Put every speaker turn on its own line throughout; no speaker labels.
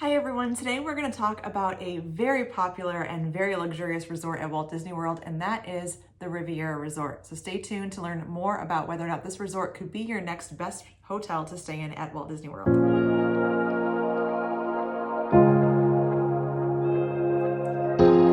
Hi everyone, today we're going to talk about a very popular and very luxurious resort at Walt Disney World, and that is the Riviera Resort. So stay tuned to learn more about whether or not this resort could be your next best hotel to stay in at Walt Disney World.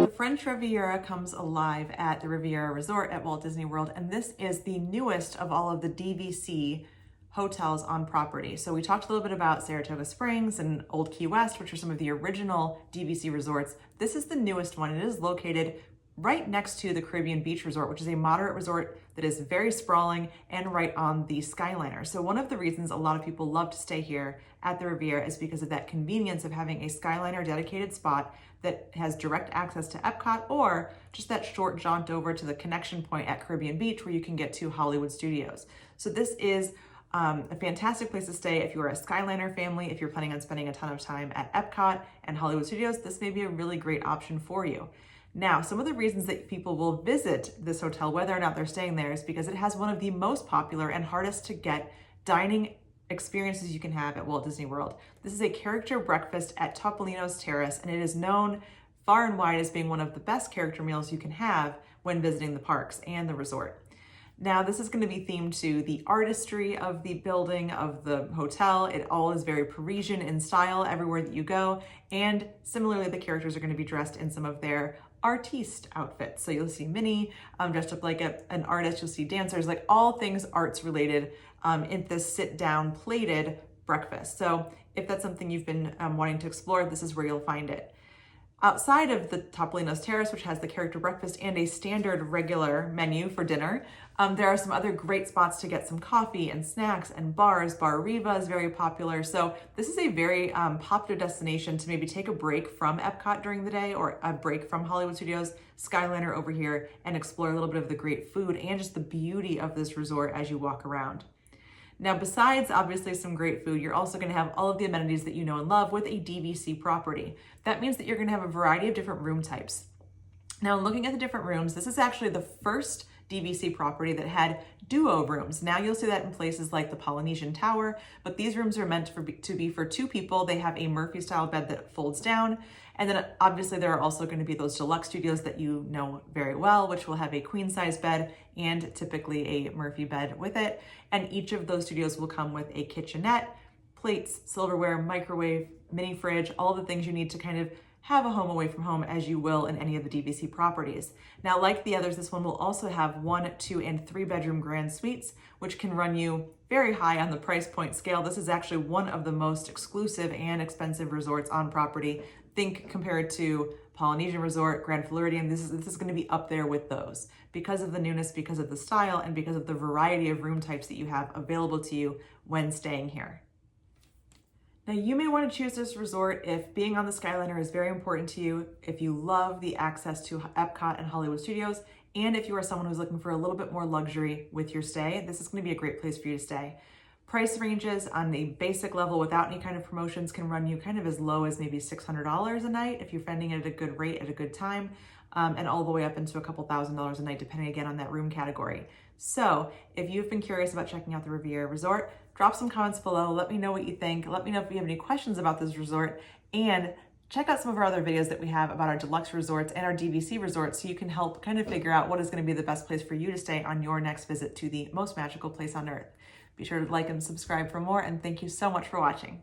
The French Riviera comes alive at the Riviera Resort at Walt Disney World, and this is the newest of all of the DVC hotels on property. So we talked a little bit about Saratoga Springs and Old Key West, which are some of the original DVC resorts. This is the newest one. It is located right next to the Caribbean Beach Resort, which is a moderate resort that is very sprawling and right on the Skyliner. So one of the reasons a lot of people love to stay here at the Riviera is because of that convenience of having a Skyliner dedicated spot that has direct access to EPCOT, or just that short jaunt over to the connection point at Caribbean Beach where you can get to Hollywood Studios. So this is a fantastic place to stay if you are a Skyliner family. If you're planning on spending a ton of time at EPCOT and Hollywood Studios, this may be a really great option for you. Now, some of the reasons that people will visit this hotel, whether or not they're staying there, is because it has one of the most popular and hardest to get dining experiences you can have at Walt Disney World. This is a character breakfast at Topolino's Terrace, and it is known far and wide as being one of the best character meals you can have when visiting the parks and the resort. Now, this is going to be themed to the artistry of the building, of the hotel. It all is very Parisian in style everywhere that you go. And similarly, the characters are going to be dressed in some of their artiste outfits. So you'll see Minnie dressed up like an artist. You'll see dancers, like all things arts related in this sit-down plated breakfast. So if that's something you've been wanting to explore, this is where you'll find it. Outside of the Topolino's Terrace, which has the character breakfast and a standard regular menu for dinner, there are some other great spots to get some coffee and snacks and bars. Bar Riva is very popular. So this is a very popular destination to maybe take a break from EPCOT during the day, or a break from Hollywood Studios, Skyliner over here, and explore a little bit of the great food and just the beauty of this resort as you walk around. Now, besides obviously some great food, you're also going to have all of the amenities that you know and love with a DVC property. That means that you're going to have a variety of different room types. Now, looking at the different rooms, this is actually the first DVC property that had duo rooms. Now you'll see that in places like the Polynesian Tower, but these rooms are meant to be for two people. They have a Murphy style bed that folds down. And then obviously there are also going to be those deluxe studios that you know very well, which will have a queen size bed and typically a Murphy bed with it. And each of those studios will come with a kitchenette, plates, silverware, microwave, mini fridge, all the things you need to kind of have a home away from home, as you will in any of the DVC properties. Now, like the others, this one will also have 1, 2, and 3 bedroom grand suites, which can run you very high on the price point scale. This is actually one of the most exclusive and expensive resorts on property. Think compared to Polynesian Resort, Grand Floridian, this is going to be up there with those because of the newness, because of the style, and because of the variety of room types that you have available to you when staying here. Now, you may want to choose this resort if being on the Skyliner is very important to you, if you love the access to EPCOT and Hollywood Studios, and if you are someone who's looking for a little bit more luxury with your stay. This is going to be a great place for you to stay. Price ranges on the basic level without any kind of promotions can run you kind of as low as maybe $600 a night if you're finding it at a good rate at a good time, and all the way up into a couple $1,000s a night, depending again on that room category. So if you've been curious about checking out the Riviera Resort, drop some comments below. Let me know what you think. Let me know if you have any questions about this resort, and check out some of our other videos that we have about our deluxe resorts and our DVC resorts, so you can help kind of figure out what is going to be the best place for you to stay on your next visit to the most magical place on earth. Be sure to like and subscribe for more, and thank you so much for watching.